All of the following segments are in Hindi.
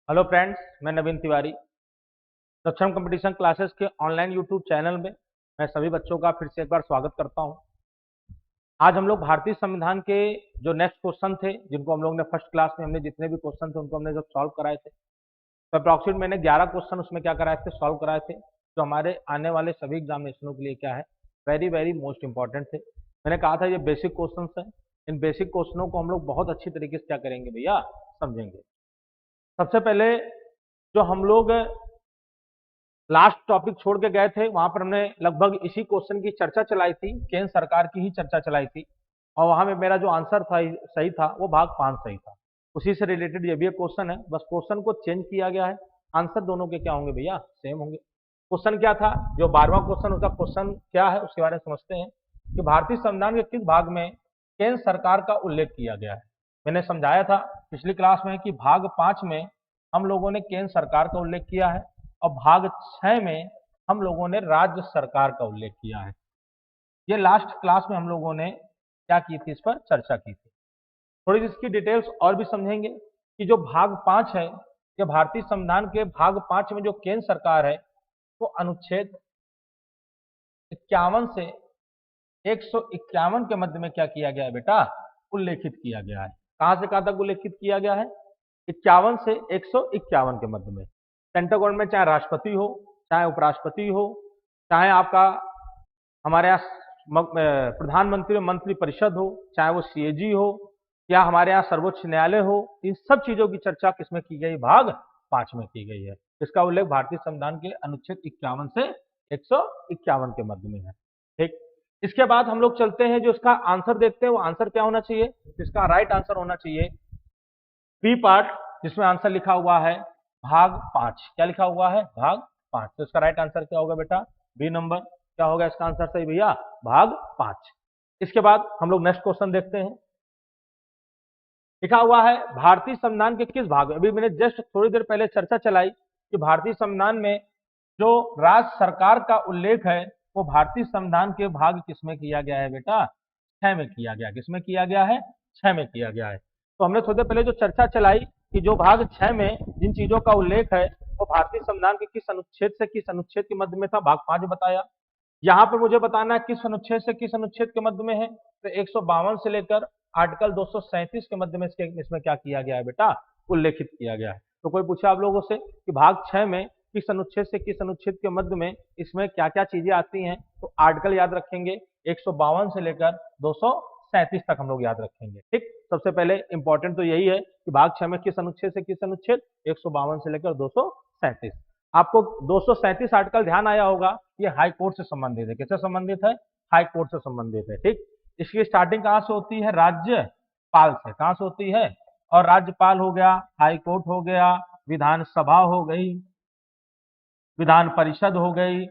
हेलो फ्रेंड्स, मैं नवीन तिवारी। सक्षम कंपटीशन क्लासेस के ऑनलाइन यूट्यूब चैनल में मैं सभी बच्चों का फिर से एक बार स्वागत करता हूं। आज हम लोग भारतीय संविधान के जो नेक्स्ट क्वेश्चन थे, जिनको हम लोग ने फर्स्ट क्लास में हमने जितने भी क्वेश्चन थे उनको हमने जब सॉल्व कराए थे, तो अप्रॉक्सीमेट मैंने 11 क्वेश्चन उसमें क्या कराए थे, सॉल्व कराए थे, जो हमारे आने वाले सभी एग्जामिनेशनों के लिए क्या है, वेरी वेरी मोस्ट इंपॉर्टेंट थे। मैंने कहा था ये बेसिक क्वेश्चन है, इन बेसिक क्वेश्चनों को हम लोग बहुत अच्छी तरीके से क्या करेंगे भैया, समझेंगे। सबसे पहले जो हम लोग लास्ट टॉपिक छोड़ के गए थे, वहां पर हमने लगभग इसी क्वेश्चन की चर्चा चलाई थी, केंद्र सरकार की ही चर्चा चलाई थी, और वहां में मेरा जो आंसर था सही था, वो भाग 5 सही था। उसी से रिलेटेड ये भी एक क्वेश्चन है, बस क्वेश्चन को चेंज किया गया है, आंसर दोनों के क्या होंगे भैया, सेम होंगे। क्वेश्चन क्या था, जो 12वां क्वेश्चन, उसका क्वेश्चन क्या है उसके बारे में समझते हैं कि भारतीय संविधान के किस भाग में केंद्र सरकार का उल्लेख किया गया है। मैंने समझाया था पिछली क्लास में कि भाग 5 में हम लोगों ने केंद्र सरकार का उल्लेख किया है, और भाग 6 में हम लोगों ने राज्य सरकार का उल्लेख किया है। ये लास्ट क्लास में हम लोगों ने क्या की थी, इस पर चर्चा की थी। थोड़ी इसकी डिटेल्स और भी समझेंगे कि जो भाग 5 है, ये भारतीय संविधान के भाग 5 में जो केंद्र सरकार है, वो अनुच्छेद 51 से 151 के मध्य में क्या किया गया है बेटा, उल्लेखित किया गया है। कहां से कहां तक उल्लेखित किया गया है, 51 से 151 के मध्य में। सेंट्रल गवर्नमेंट चाहे राष्ट्रपति हो, चाहे उपराष्ट्रपति हो, चाहे आपका हमारे यहाँ प्रधानमंत्री और मंत्री परिषद हो, चाहे वो सीएजी हो, या हमारे यहाँ सर्वोच्च न्यायालय हो, इन सब चीजों की चर्चा किसमें की गई, भाग 5 में की गई है। इसका उल्लेख भारतीय संविधान के अनुच्छेद 51 से 151 के मध्य में है। ठीक, इसके बाद हम लोग चलते हैं, जो इसका आंसर देखते हैं, वो आंसर क्या होना चाहिए, इसका राइट आंसर होना चाहिए बी पार्ट, जिसमें आंसर लिखा हुआ है भाग 5। क्या लिखा हुआ है, भाग 5। तो इसका राइट आंसर क्या होगा बेटा, बी नंबर। क्या होगा इसका आंसर सही भैया, भाग 5। इसके बाद हम लोग नेक्स्ट क्वेश्चन देखते हैं। लिखा हुआ है भारतीय संविधान के किस भाग में, अभी मैंने जस्ट थोड़ी देर पहले चर्चा चलाई कि भारतीय संविधान में जो राज्य सरकार का उल्लेख है, वो भारतीय संविधान के भाग किसमें किया गया है बेटा, 6 में किया गया। किसमें किया गया है, 6 में किया गया है। तो हमने थोड़ी देर पहले जो चर्चा चलाई कि जो भाग 6 में जिन चीजों का उल्लेख है, वो भारतीय संविधान के किस अनुच्छेद से किस अनुच्छेद के मध्य में था, भाग 5 बताया। यहाँ पर मुझे बताना है किस अनुच्छेद से किस अनुच्छेद के मध्य में है, तो 152 से लेकर आर्टिकल 237 के मध्य में इसमें क्या किया गया है बेटा, उल्लेखित किया गया है। तो कोई पूछे आप लोगों से कि भाग 6 में किस अनुच्छेद से किस अनुच्छेद के मध्य में इसमें क्या क्या चीजें आती हैं, तो आर्टिकल याद रखेंगे, 152 से लेकर 237 तक हम लोग याद रखेंगे। ठीक, सबसे पहले इंपॉर्टेंट तो यही है कि भाग 6 में किस अनुच्छेद से किस अनुच्छेद, 152 से लेकर 237। आपको 237 आर्टिकल ध्यान आया होगा, ये हाई कोर्ट से संबंधित है। किससे संबंधित है, हाई कोर्ट से संबंधित है। ठीक, इसकी स्टार्टिंग कहां से होती है, राज्यपाल से। कहां से होती है, और राज्यपाल हो गया, हाई कोर्ट हो गया, विधानसभा हो गई, विधान परिषद हो गई,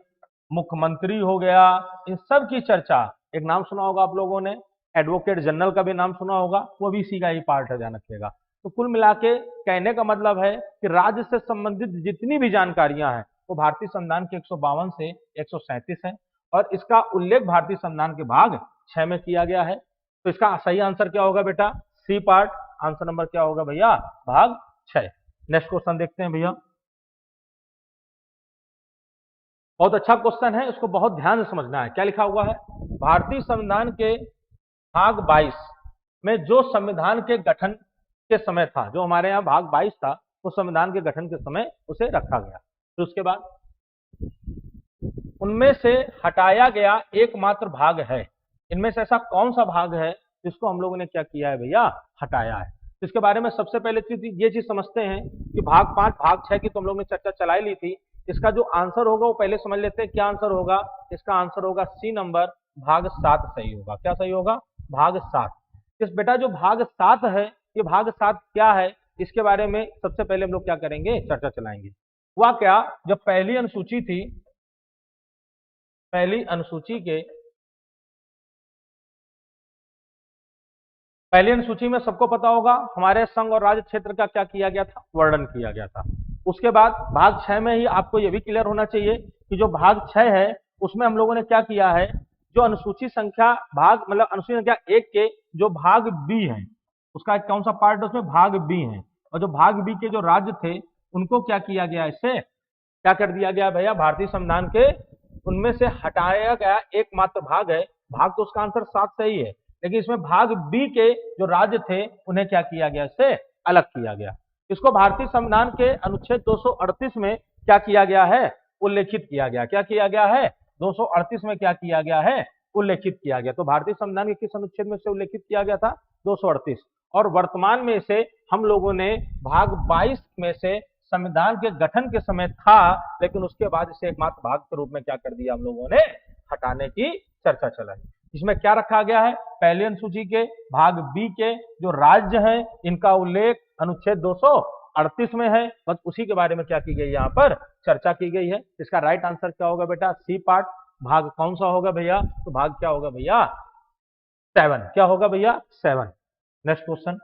मुख्यमंत्री हो गया, इन सब की चर्चा, एक नाम सुना होगा आप लोगों ने, एडवोकेट जनरल का भी नाम सुना होगा, वो भी इसी का ही पार्ट है, ध्यान रखिएगा। तो कुल मिला के कहने का मतलब है कि राज्य से संबंधित जितनी भी जानकारियां हैं, वो भारतीय संविधान के 152 से 137 है, और इसका उल्लेख भारतीय संविधान के भाग 6 में किया गया है। तो इसका सही आंसर क्या होगा बेटा, सी पार्ट। आंसर नंबर क्या होगा भैया, भाग 6। नेक्स्ट क्वेश्चन देखते हैं भैया। बहुत अच्छा क्वेश्चन है, इसको बहुत ध्यान से समझना है। क्या लिखा हुआ है, भारतीय संविधान के भाग 22 में जो संविधान के गठन के समय था, जो हमारे यहाँ भाग 22 था, वो संविधान के गठन के समय उसे रखा गया। तो उसके बाद उनमें से हटाया गया एकमात्र भाग है, इनमें से ऐसा कौन सा भाग है जिसको हम लोगों ने क्या किया है भैया, हटाया है। तो इसके बारे में सबसे पहले ये चीज समझते हैं कि भाग 5 भाग 6 की तुम लोग ने चर्चा चलाई ली थी। इसका जो आंसर होगा वो पहले समझ लेते हैं। क्या आंसर होगा, इसका आंसर होगा सी नंबर, भाग 7 सही होगा। क्या सही होगा, भाग 7। इस बेटा जो भाग 7 है, ये भाग 7 क्या है, इसके बारे में सबसे पहले हम लोग क्या करेंगे, चर्चा चलाएंगे। हुआ क्या, जब पहली अनुसूची थी, पहली अनुसूची में सबको पता होगा हमारे संघ और राज्य क्षेत्र का क्या किया गया था, वर्णन किया गया था। उसके बाद भाग 6 में ही आपको यह भी क्लियर होना चाहिए कि जो भाग 6 है, उसमें हम लोगों ने क्या किया है, जो अनुसूची संख्या भाग मतलब अनुसूची संख्या 1 के जो भाग बी है, उसका कौन सा पार्ट है, उसमें भाग बी है, और जो भाग बी के जो राज्य थे उनको क्या किया गया, इससे क्या कर दिया गया भैया, भारतीय संविधान के उनमें से हटाया गया एकमात्र भाग है, भाग तो उसका आंसर 7 सही है, लेकिन इसमें भाग बी के जो राज्य थे उन्हें क्या किया गया, इससे अलग किया गया। इसको भारतीय संविधान के अनुच्छेद 238 में क्या किया गया है, उल्लेखित किया गया। क्या किया गया है, 238 में क्या किया गया है, उल्लेखित किया गया। तो भारतीय संविधान के किस अनुच्छेद में से उल्लेखित किया गया था, 238। और वर्तमान में इसे हम लोगों ने भाग 22 में से संविधान के गठन के समय था, लेकिन उसके बाद इसे एकमात्र भाग के रूप में क्या कर दिया, हम लोगों ने हटाने की चर्चा चलाई। इसमें क्या रखा गया है, पहली अनुसूची के भाग बी के जो राज्य हैं इनका उल्लेख अनुच्छेद 238 में है, बस उसी के बारे में क्या की गई, यहाँ पर चर्चा की गई है। इसका राइट आंसर क्या होगा बेटा, सी पार्ट। भाग कौन सा होगा भैया, तो भाग क्या होगा भैया, 7। क्या होगा भैया, 7। Next question.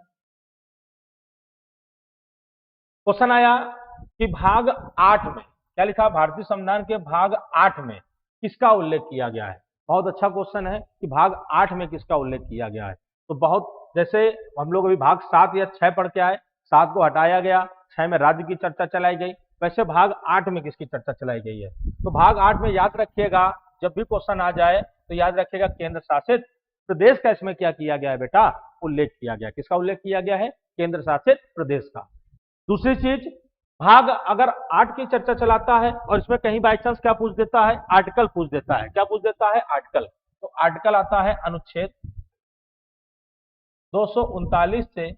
क्वेश्चन आया कि भाग 8 में क्या लिखा, भारतीय संविधान के भाग 8 में किसका उल्लेख किया गया है। बहुत अच्छा क्वेश्चन है कि भाग 8 में किसका उल्लेख किया गया है। तो बहुत, जैसे हम लोग अभी भाग 7 या 6 पढ़ के आए, 7 को हटाया गया, 6 में राज्य की चर्चा चलाई गई, वैसे भाग 8 में किसकी चर्चा चलाई गई है। तो भाग 8 में याद रखिएगा, जब भी क्वेश्चन आ जाए तो याद रखिएगा केंद्र शासित प्रदेश का इसमें क्या किया गया है बेटा, उल्लेख किया गया। किसका उल्लेख किया गया है, केंद्र शासित प्रदेश का। दूसरी चीज, भाग अगर 8 की चर्चा चलाता है और इसमें कहीं बाई चांस क्या पूछ देता है, आर्टिकल पूछ देता है। क्या पूछ देता है, आर्टिकल। तो आर्टिकल आता है अनुच्छेद 239 से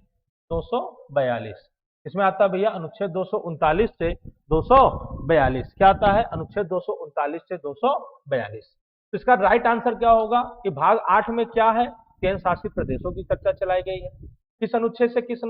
242। इसमें आता है भैया अनुच्छेद 239 से 242। क्या आता है, अनुच्छेद 239 से 242। तो इसका राइट आंसर क्या होगा कि भाग 8 में क्या है, केंद्र शासित प्रदेशों की चर्चा चलाई गई है। किस अनुच्छेद से किस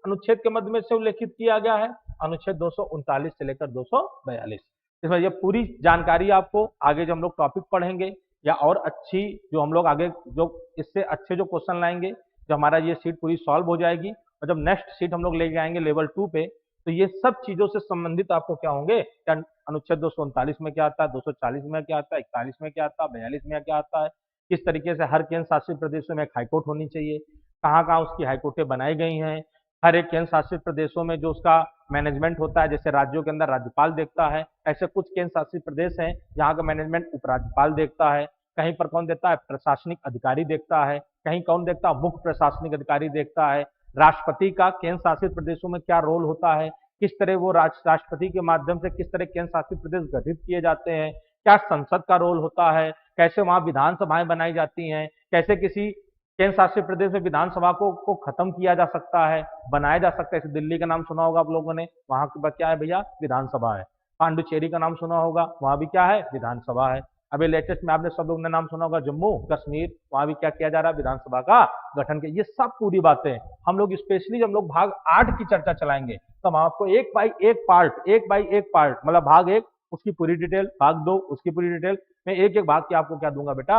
अनुच्छेद के मध्य में से उल्लेखित किया गया है, अनुच्छेद 239 से लेकर 242। इसमें ये पूरी जानकारी आपको आगे जब हम लोग टॉपिक पढ़ेंगे या और अच्छी जो हम लोग आगे जो इससे अच्छे जो क्वेश्चन लाएंगे, जब हमारा ये सीट पूरी सॉल्व हो जाएगी और जब नेक्स्ट सीट हम लोग लेके आएंगे लेवल 2 पे, तो ये सब चीजों से संबंधित आपको क्या होंगे, अनुच्छेद 239 में क्या आता है, 240 में क्या आता है, 41 में क्या आता है, 42 में क्या आता है, किस तरीके से हर केंद्र शासित प्रदेशों में एक हाईकोर्ट होनी चाहिए, कहाँ कहाँ उसकी हाईकोर्टें बनाई गई हैं, हर एक केंद्र शासित प्रदेशों में जो उसका मैनेजमेंट होता है, जैसे राज्यों के अंदर राज्यपाल देखता है, ऐसे कुछ केंद्र शासित प्रदेश हैं जहाँ का मैनेजमेंट उपराज्यपाल देखता है, कहीं पर कौन देखता है, प्रशासनिक अधिकारी देखता है, कहीं कौन देखता है, मुख्य प्रशासनिक अधिकारी देखता है। राष्ट्रपति का केंद्र शासित प्रदेशों में क्या रोल होता है, किस तरह वो राष्ट्रपति के माध्यम से किस तरह केंद्र शासित प्रदेश गठित किए जाते हैं, क्या संसद का रोल होता है, कैसे वहां विधानसभाएं बनाई जाती हैं, कैसे किसी केंद्र शासित प्रदेश में विधानसभा को खत्म किया जा सकता है, बनाया जा सकता है। जैसे दिल्ली का नाम सुना होगा आप लोगों ने, वहां के क्या है भैया, विधानसभा है। पांडुचेरी का नाम सुना होगा, वहां भी क्या है, विधानसभा है। अभी लेटेस्ट में आपने सब लोगों ने नाम सुना होगा जम्मू कश्मीर, वहां भी क्या किया जा रहा है, विधानसभा का गठन किया। ये सब पूरी बातें हम लोग स्पेशली जब हम लोग भाग 8 की चर्चा चलाएंगे तो हम आपको एक बाई एक पार्ट मतलब भाग 1 उसकी पूरी डिटेल, भाग 2 उसकी पूरी डिटेल, मैं एक एक भाग की आपको क्या दूंगा बेटा,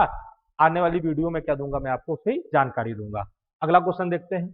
आने वाली वीडियो में क्या दूंगा, मैं आपको उसकी जानकारी दूंगा। अगला क्वेश्चन देखते हैं,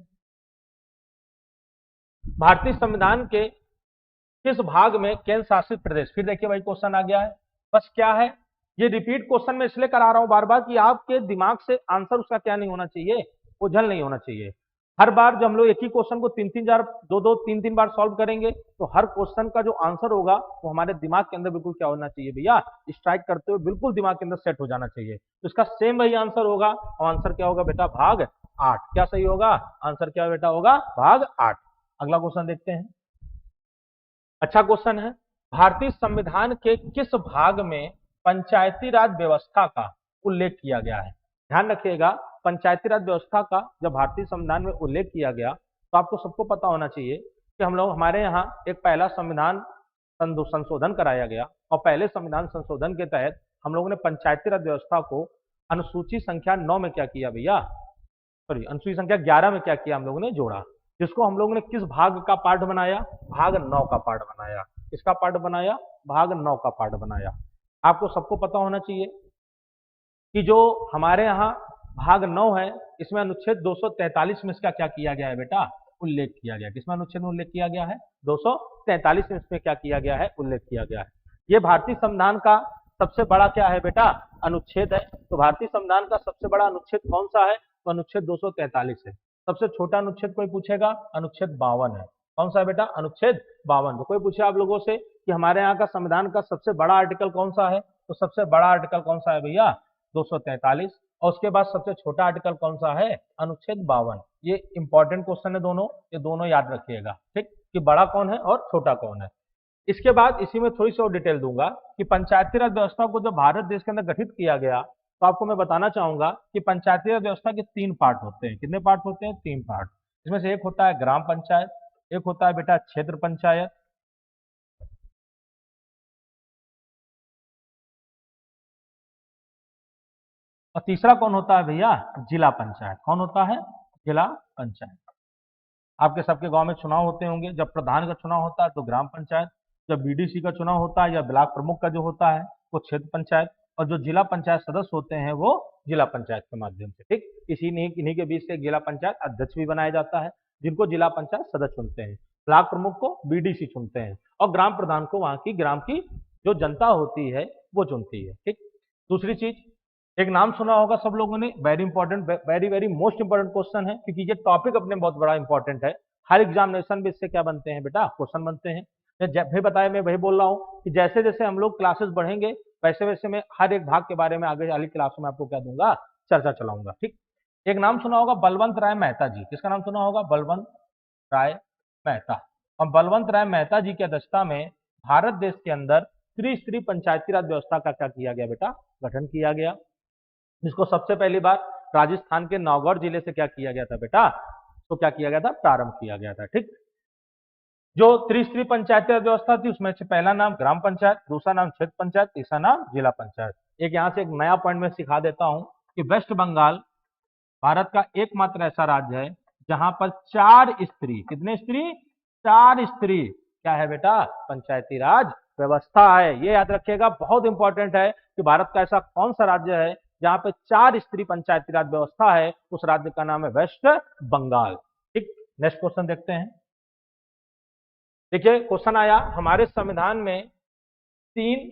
भारतीय संविधान के किस भाग में केंद्र शासित प्रदेश, फिर देखिए भाई क्वेश्चन आ गया है। बस क्या है, ये रिपीट क्वेश्चन मैं इसलिए करा रहा हूं बार बार कि आपके दिमाग से आंसर उसका क्या नहीं होना चाहिए, ओझल नहीं होना चाहिए। हर बार जब हम लोग एक ही क्वेश्चन को 3-3 बार सॉल्व करेंगे तो हर क्वेश्चन का जो आंसर होगा वो हमारे दिमाग के अंदर बिल्कुल क्या होना चाहिए भैया, स्ट्राइक करते हुए बिल्कुल दिमाग के अंदर सेट हो जाना चाहिए। तो इसका सेम वही आंसर होगा, और आंसर क्या होगा बेटा, भाग 8। क्या सही होगा, आंसर क्या बेटा होगा, भाग 8। अगला क्वेश्चन देखते हैं, अच्छा क्वेश्चन है, भारतीय संविधान के किस भाग में पंचायती राज व्यवस्था का उल्लेख किया गया है। ध्यान रखिएगा, पंचायती राज व्यवस्था का जब भारतीय संविधान में उल्लेख किया गया तो आपको सबको पता होना चाहिए कि हम लोग हमारे यहाँ एक पहला संविधान संशोधन कराया गया, और पहले संविधान संशोधन के तहत हम लोगों ने पंचायती राज व्यवस्था को अनुसूची संख्या 9 में क्या किया भैया, सॉरी अनुसूची संख्या 11 में क्या किया, हम लोगों ने जोड़ा, जिसको हम लोगों ने किस भाग का पार्ट बनाया, भाग 9 का पार्ट बनाया। किसका पार्ट बनाया, भाग 9 का पार्ट बनाया। आपको सबको पता होना चाहिए कि जो हमारे यहाँ भाग 9 है, इसमें अनुच्छेद 243 में इसका क्या किया गया है बेटा, उल्लेख किया गया। किसमें अनुच्छेद में उल्लेख किया गया है, 243 में इसमें क्या किया गया है, उल्लेख किया गया है। ये भारतीय संविधान का सबसे बड़ा क्या है बेटा, अनुच्छेद है। तो भारतीय संविधान का सबसे बड़ा अनुच्छेद कौन सा है, तो अनुच्छेद 243 है। सबसे छोटा अनुच्छेद कोई पूछेगा, अनुच्छेद 52 है। कौन सा है बेटा? अनुच्छेद 52। तो कोई पूछे आप लोगों से कि हमारे यहाँ का संविधान का सबसे बड़ा आर्टिकल कौन सा है, तो सबसे बड़ा आर्टिकल कौन सा है भैया? 243। और उसके बाद सबसे छोटा आर्टिकल कौन सा है? अनुच्छेद 52। ये इंपॉर्टेंट क्वेश्चन है दोनों, ये दोनों याद रखिएगा, ठीक, कि बड़ा कौन है और छोटा कौन है। इसके बाद इसी में थोड़ी सी और डिटेल दूंगा कि पंचायती राज व्यवस्था को जब भारत देश के अंदर गठित किया गया, तो आपको मैं बताना चाहूंगा कि पंचायती राज व्यवस्था के 3 पार्ट होते हैं। कितने पार्ट होते हैं? 3 पार्ट। इसमें से एक होता है ग्राम पंचायत, एक होता है बेटा क्षेत्र पंचायत, और तीसरा कौन होता है भैया? जिला पंचायत। कौन होता है? जिला पंचायत। आपके सबके गांव में चुनाव होते होंगे, जब प्रधान का चुनाव होता है तो ग्राम पंचायत, जब बीडीसी का चुनाव होता है या ब्लॉक प्रमुख का जो होता है वो क्षेत्र पंचायत, और जो जिला पंचायत सदस्य होते हैं वो जिला पंचायत के माध्यम से, ठीक। इन्हीं के बीच से जिला पंचायत अध्यक्ष भी बनाया जाता है, जिनको जिला पंचायत सदस्य चुनते हैं। ब्लॉक प्रमुख को बीडीसी चुनते हैं, और ग्राम प्रधान को वहां की ग्राम की जो जनता होती है वो चुनती है, ठीक। दूसरी चीज, एक नाम सुना होगा सब लोगों ने, very important, very very most important question है, क्योंकि ये टॉपिक अपने बहुत बड़ा इंपॉर्टेंट है। हर एग्जामिनेशन में इससे क्या बनते हैं बेटा? क्वेश्चन बनते हैं। जब भी बताया, मैं वही बोल रहा हूँ कि जैसे जैसे हम लोग क्लासेस बढ़ेंगे वैसे वैसे मैं हर एक भाग के बारे में आगे वाली क्लासों में आपको क्या दूंगा? चर्चा चलाऊंगा, ठीक। एक नाम सुना होगा बलवंत राय मेहता जी। किसका नाम सुना होगा? बलवंत राय मेहता। और बलवंत राय मेहता जी की अध्यक्षता में भारत देश के अंदर त्रिस्तरीय पंचायती राज व्यवस्था का क्या किया गया बेटा? गठन किया गया, जिसको सबसे पहली बार राजस्थान के नौगढ़ जिले से क्या किया गया था बेटा? तो क्या किया गया था? प्रारंभ किया गया था, ठीक। जो त्रिस्तरीय पंचायती राज व्यवस्था थी उसमें से पहला नाम ग्राम पंचायत, दूसरा नाम क्षेत्र पंचायत, तीसरा नाम जिला पंचायत। एक यहाँ से एक नया पॉइंट में सिखा देता हूं कि वेस्ट बंगाल भारत का एकमात्र ऐसा राज्य है जहां पर 4 स्त्री, कितने स्त्री? 4 स्त्री क्या है बेटा? पंचायती राज व्यवस्था है। ये याद रखिएगा, बहुत इंपॉर्टेंट है कि भारत का ऐसा कौन सा राज्य है जहां पे 4 स्त्री पंचायती राज व्यवस्था है। उस राज्य का नाम है वेस्ट बंगाल, ठीक। नेक्स्ट क्वेश्चन देखते हैं। देखिए क्वेश्चन आया, हमारे संविधान में 3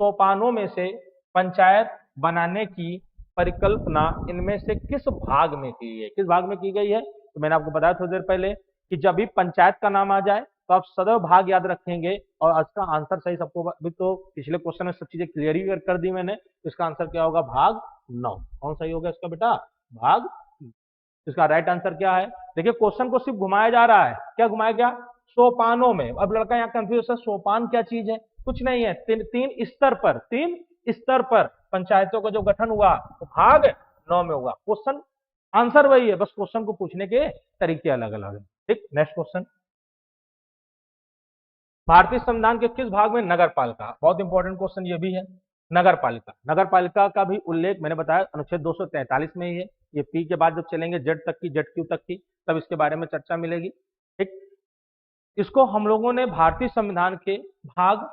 सोपानों में से पंचायत बनाने की परिकल्पना इनमें से किस भाग में की है? किस भाग में की गई है? तो मैंने आपको बताया थोड़ी देर पहले कि जब भी पंचायत का नाम आ जाए तो आप सदैव भाग याद रखेंगे, और आज का आंसर सही सबको, अभी तो पिछले क्वेश्चन में सब चीजें क्लियर ही कर दी मैंने। इसका आंसर क्या होगा? भाग 9। कौन सही होगा इसका बेटा? भाग। इसका राइट आंसर क्या है? देखिए क्वेश्चन को सिर्फ घुमाया जा रहा है। क्या घुमाया गया? सोपानों में। अब लड़का यहाँ कंफ्यूज है, सोपान क्या चीज है? कुछ नहीं है, तीन स्तर पर पंचायतों का जो गठन हुआ तो भाग 9 में हुआ। क्वेश्चन आंसर वही है, बस क्वेश्चन को पूछने के तरीके अलग अलग है, ठीक। नेक्स्ट क्वेश्चन, भारतीय संविधान के किस भाग में नगर पालिका? बहुत इंपॉर्टेंट क्वेश्चन ये भी है। नगर पालिका का भी उल्लेख मैंने बताया अनुच्छेद 243 में ही है। ये पी के बाद जब चलेंगे जेड तक की, जेड क्यू तक की, तब इसके बारे में चर्चा मिलेगी, ठीक। इसको हम लोगों ने भारतीय संविधान के भाग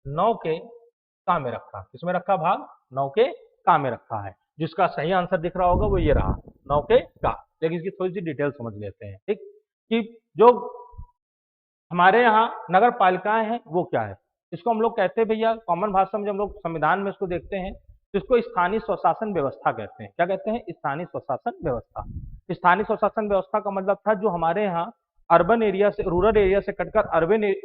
9 के का में रखा। किसमें रखा? भाग 9 के का में रखा है। जिसका सही आंसर दिख रहा होगा वो ये रहा, 9 के का। लेकिन इसकी थोड़ी सी डिटेल समझ लेते हैं, ठीक, कि जो हमारे यहाँ नगर पालिकाएं हैं वो क्या है। इसको हम लोग कहते हैं भैया, कॉमन भाषा में जब हम लोग संविधान में इसको देखते हैं तो इसको स्थानीय स्वशासन व्यवस्था कहते हैं। क्या कहते हैं? स्थानीय स्वशासन व्यवस्था। स्थानीय स्वशासन व्यवस्था का मतलब था जो हमारे यहाँ अर्बन एरिया से, रूरल एरिया से कटकर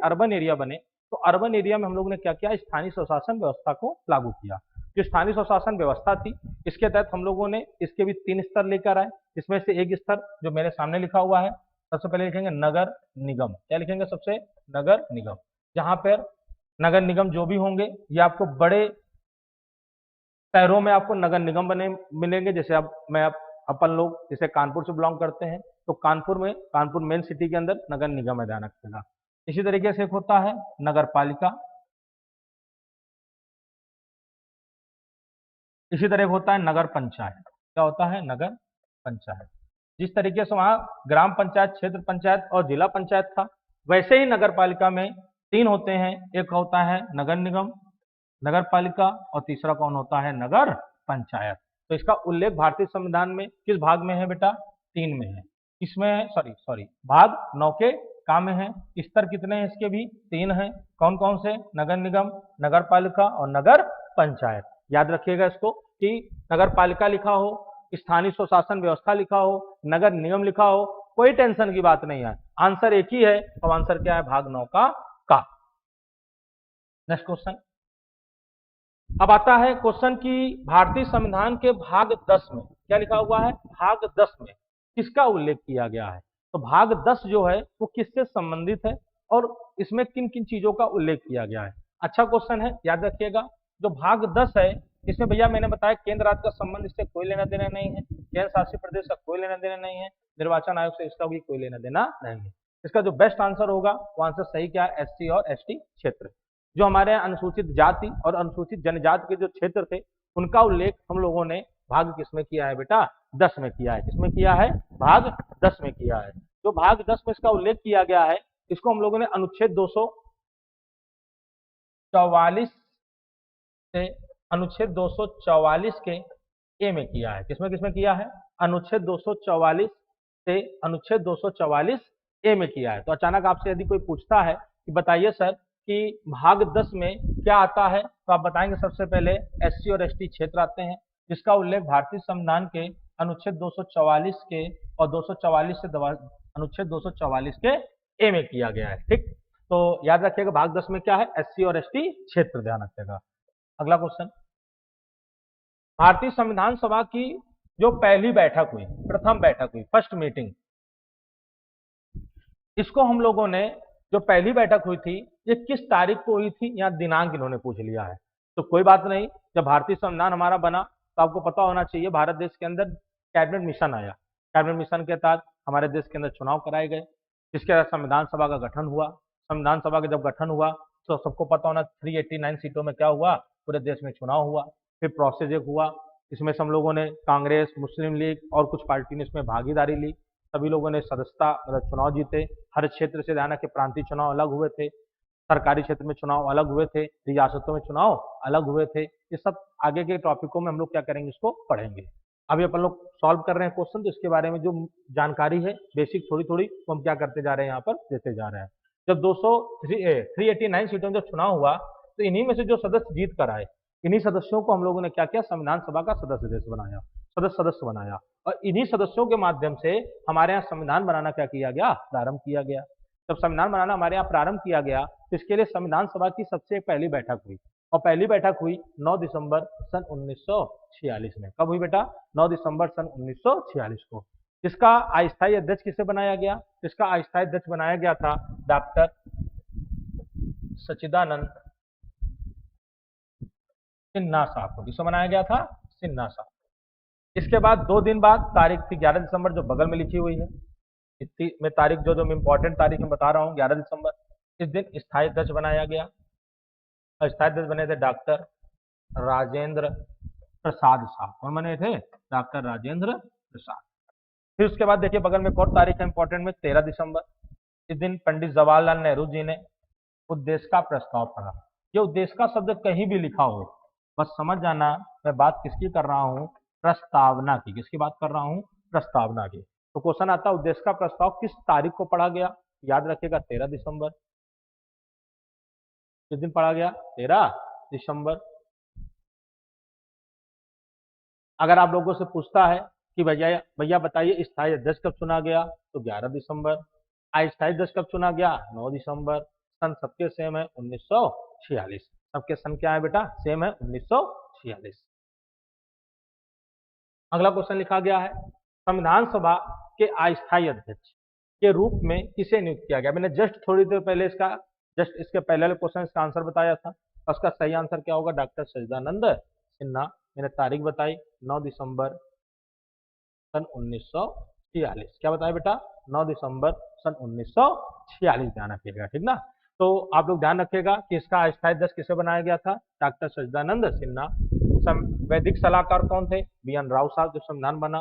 अर्बन एरिया बने, तो अर्बन एरिया में हम लोग ने क्या किया? स्थानीय स्वशासन व्यवस्था को लागू किया। जो स्थानीय स्वशासन व्यवस्था थी, इसके तहत हम लोगों ने इसके भी 3 स्तर लेकर आए। इसमें से एक स्तर जो मेरे सामने लिखा हुआ है, सबसे पहले लिखेंगे नगर निगम। क्या लिखेंगे? सबसे नगर निगम। जहां पर नगर निगम जो भी होंगे ये आपको बड़े शहरों में आपको नगर निगम बने मिलेंगे। जैसे अब अपन लोग जैसे कानपुर से बिलोंग करते हैं तो कानपुर मेन सिटी के अंदर नगर निगम है, ध्यान रखिएगा। इसी तरीके से एक होता है नगर पालिका, इसी तरह होता है नगर पंचायत। क्या होता है? नगर पंचायत। जिस तरीके से वहां ग्राम पंचायत, क्षेत्र पंचायत और जिला पंचायत था, वैसे ही नगर पालिका में 3 होते हैं। एक होता है नगर निगम, नगर पालिका, और तीसरा कौन होता है? नगर पंचायत। तो इसका उल्लेख भारतीय संविधान में किस भाग में है बेटा? 3 में है। इसमें सॉरी भाग 9 के का में है। स्तर कितने हैं इसके भी? 3 हैं। कौन कौन से? नगर निगम, नगर पालिका और नगर पंचायत। याद रखिएगा इसको कि नगर पालिका लिखा हो, स्थानीय स्वशासन व्यवस्था लिखा हो, नगर निगम लिखा हो, कोई टेंशन की बात नहीं है, आंसर एक ही है। अब आंसर क्या है? भाग 9 का। Next question. अब आता है क्वेश्चन की भारतीय संविधान के भाग 10 में क्या लिखा हुआ है? भाग 10 में किसका उल्लेख किया गया है? तो भाग 10 जो है वो किससे संबंधित है और इसमें किन किन चीजों का उल्लेख किया गया है? अच्छा क्वेश्चन है, याद रखिएगा। जो भाग 10 है इसमें भैया मैंने बताया केंद्र राज्य का संबंध इससे कोई लेना देना नहीं है, केंद्र शासित प्रदेश का कोई लेना देना नहीं है, निर्वाचन आयोग से इसका भी कोई लेना देना नहीं है। इसका जो बेस्ट आंसर होगा वो आंसर सही क्या है? एससी और एसटी क्षेत्र। जो हमारे यहाँ अनुसूचित जाति और अनुसूचित जनजाति के जो क्षेत्र थे उनका उल्लेख हम लोगों ने भाग किसमें किया है बेटा? 10 में किया है। किसमें किया है? भाग 10 में किया है। जो भाग 10 में इसका उल्लेख किया गया है इसको हम लोगों ने अनुच्छेद 244 से अनुच्छेद 244 के ए में किया है। किसमें किसमें किया है? अनुच्छेद 244 से अनुच्छेद 244 ए में किया है। तो अचानक आपसे यदि कोई पूछता है कि बताइए सर कि भाग 10 में क्या आता है, तो आप बताएंगे सबसे पहले एससी और एसटी क्षेत्र आते हैं, जिसका उल्लेख भारतीय संविधान के अनुच्छेद 244 के और 244 से अनुच्छेद 244 के ए में किया गया है। ठीक, तो याद रखिएगा भाग 10 में क्या है? एससी और एसटी क्षेत्र, ध्यान रखिएगा। अगला क्वेश्चन। भारतीय संविधान सभा की जो पहली बैठक हुई, प्रथम बैठक हुई, फर्स्ट मीटिंग, इसको हम लोगों ने जो पहली बैठक हुई थी ये किस तारीख को हुई थी? यहाँ दिनांक इन्होंने पूछ लिया है, तो कोई बात नहीं। जब भारतीय संविधान हमारा बना तो आपको पता होना चाहिए भारत देश के अंदर कैबिनेट मिशन आया। कैबिनेट मिशन के तहत हमारे देश के अंदर चुनाव कराए गए, जिसके तहत संविधान सभा का गठन हुआ। संविधान सभा का जब गठन हुआ तो सबको पता होना 389 सीटों में क्या हुआ? पूरे देश में चुनाव हुआ। फिर प्रोसेस एक हुआ, इसमें सब लोगों ने, कांग्रेस, मुस्लिम लीग और कुछ पार्टी ने इसमें भागीदारी ली। सभी लोगों ने सदस्यता मतलब चुनाव जीते। हर क्षेत्र से ध्यान रखें, प्रांतीय चुनाव अलग हुए थे, सरकारी क्षेत्र में चुनाव अलग हुए थे, रियासतों में चुनाव अलग हुए थे। ये सब आगे के टॉपिकों में हम लोग क्या करेंगे? इसको पढ़ेंगे। अभी अपन लोग सॉल्व कर रहे हैं क्वेश्चन, तो इसके बारे में जो जानकारी है बेसिक थोड़ी थोड़ी वो हम क्या करते जा रहे हैं, यहाँ पर देते जा रहे हैं। जब 389 सीटों में जब चुनाव हुआ तो इन्हीं में से जो सदस्य जीत कर आए, इन्हीं सदस्यों को हम लोगों ने क्या किया? संविधान सभा का सदस्य बनाया, सदस्य बनाया। और इन्हीं सदस्यों के माध्यम से हमारे यहाँ संविधान बनाना क्या किया गया? प्रारंभ किया गया। जब संविधान बनाना हमारे यहाँ प्रारंभ किया गया तो इसके लिए संविधान सभा की सबसे पहली बैठक हुई, और पहली बैठक हुई 9 दिसंबर सन 1946 में। कब हुई बेटा? 9 दिसंबर सन 1946 को। इसका अस्थायी अध्यक्ष किसे बनाया गया? इसका अस्थायी अध्यक्ष बनाया गया था डॉक्टर सच्चिदानंद सिन्हा साहब को। किसे बनाया गया था? सिन्हा साहब। इसके बाद 2 दिन बाद तारीख थी 11 दिसंबर, जो बगल में लिखी हुई है। इतनी में तारीख जो इम्पोर्टेंट तारीख मैं बता रहा हूँ, 11 दिसंबर, इस दिन स्थायी अध्यक्ष बनाया गया। स्थायी अध्यक्ष बने थे डॉक्टर राजेंद्र प्रसाद साहब। कौन बने थे? डॉक्टर राजेंद्र प्रसाद। फिर उसके बाद देखिए बगल में एक और तारीख है इंपॉर्टेंट में, 13 दिसंबर। इस दिन पंडित जवाहरलाल नेहरू जी ने उद्देश्य का प्रस्ताव पढ़ा। ये उद्देश्य का शब्द कहीं भी लिखा हो बस समझ जाना मैं बात किसकी कर रहा हूँ? प्रस्तावना की। किसकी बात कर रहा हूँ? प्रस्तावना की। तो क्वेश्चन आता है उद्देश्य का प्रस्ताव किस तारीख को पढ़ा गया? याद रखिएगा 13 दिसंबर। किस दिन पढ़ा गया? 13 दिसंबर। अगर आप लोगों से पूछता है कि भैया बताइए स्थायी अध्यक्ष कब चुना गया, तो 11 दिसंबर। अस्थायी अध्यक्ष कब चुना गया? 9 दिसंबर। सन सबके सेम है 1946। सबके सन क्या है बेटा? सेम है 1946। अगला क्वेश्चन लिखा गया है संविधान सभा के अस्थायी अध्यक्ष के रूप में किसे नियुक्त किया गया? मैंने जस्ट थोड़ी देर पहले इसके पहले क्वेश्चन इसका आंसर बताया था। उसका सही आंसर क्या होगा? डॉक्टर सच्चिदानंद सिन्हा। मैंने तारीख बताई 9 दिसंबर सन 1946। क्या बताया बेटा? 9 दिसंबर सन 1946। ध्यान रखिएगा, ठीक ना। तो आप लोग ध्यान रखिएगा कि इसका अस्थायी अध्यक्ष किसे बनाया गया था? डॉक्टर सच्चिदानंद सिन्हा। वैदिक सलाहकार कौन थे? BN राव साहब, जो संविधान बना।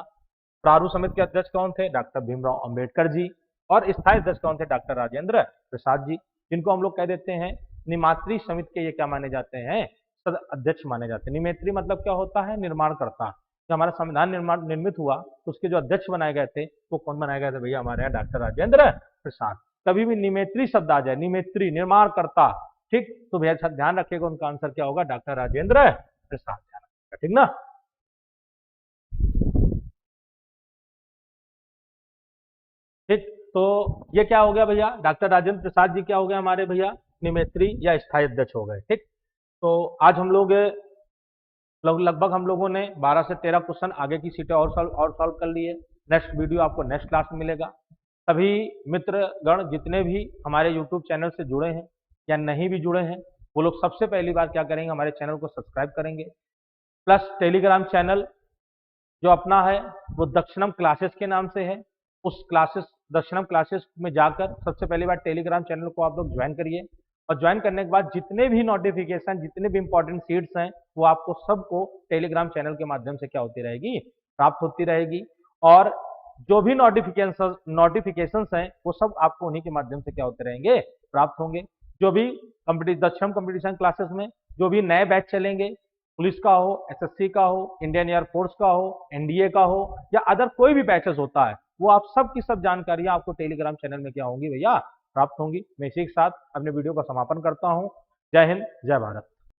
प्रारूप समिति के अध्यक्ष कौन थे? डॉक्टर भीमराव अंबेडकर जी। और स्थायी अध्यक्ष कौन थे? डॉक्टर राजेंद्र प्रसाद जी, जिनको हम लोग कह देते हैं निमात्री समिति के ये क्या माने जाते हैं? अध्यक्ष माने जाते हैं। निमेत्री मतलब क्या होता है? निर्माणकर्ता। जब हमारा संविधान निर्मित हुआ तो उसके जो अध्यक्ष बनाए गए थे वो कौन बनाए गए थे भैया? हमारे यहाँ डॉक्टर राजेंद्र प्रसाद। कभी भी निमेत्री शब्द आ जाए, निमेत्री निर्माणकर्ता, ठीक, तो भैया ध्यान रखिएगा उनका आंसर क्या होगा? डॉक्टर राजेंद्र प्रसाद। ठीक ना। ठीक। तो ये क्या हो गया भैया, डॉक्टर राजेंद्र प्रसाद जी क्या हो गया हमारे भैया, निमेत्री या स्थायी अध्यक्ष हो गए। ठीक। तो आज हम लोग लगभग हम लोगों ने 12 से 13 क्वेश्चन आगे की सीटें और सॉल्व कर लिए। नेक्स्ट वीडियो आपको नेक्स्ट क्लास में मिलेगा। सभी मित्रगण जितने भी हमारे यूट्यूब चैनल से जुड़े हैं या नहीं भी जुड़े हैं, वो लोग सबसे पहली बार क्या करेंगे, हमारे चैनल को सब्सक्राइब करेंगे। प्लस टेलीग्राम चैनल जो अपना है वो दक्षिणम क्लासेस के नाम से है। उस क्लासेस दक्षिणम क्लासेस में जाकर सबसे पहली बार टेलीग्राम चैनल को आप लोग ज्वाइन करिए, और ज्वाइन करने के बाद जितने भी नोटिफिकेशन, जितने भी इंपॉर्टेंट सीट्स हैं, वो आपको सबको टेलीग्राम चैनल के माध्यम से क्या होती रहेगी, प्राप्त होती रहेगी। और जो भी नोटिफिकेशंस हैं वो सब आपको उन्हीं के माध्यम से क्या होते रहेंगे, प्राप्त होंगे। जो भी दक्षिणम कंपटीशन क्लासेस में जो भी नए बैच चलेंगे, पुलिस का हो, एसएससी का हो, इंडियन एयरफोर्स का हो, एनडीए का हो, या अदर कोई भी बैचेस होता है, वो आप सब की सब जानकारियां आपको टेलीग्राम चैनल में क्या होंगी भैया, प्राप्त होंगी। मैं इसी के साथ अपने वीडियो का समापन करता हूं। जय हिंद, जय भारत।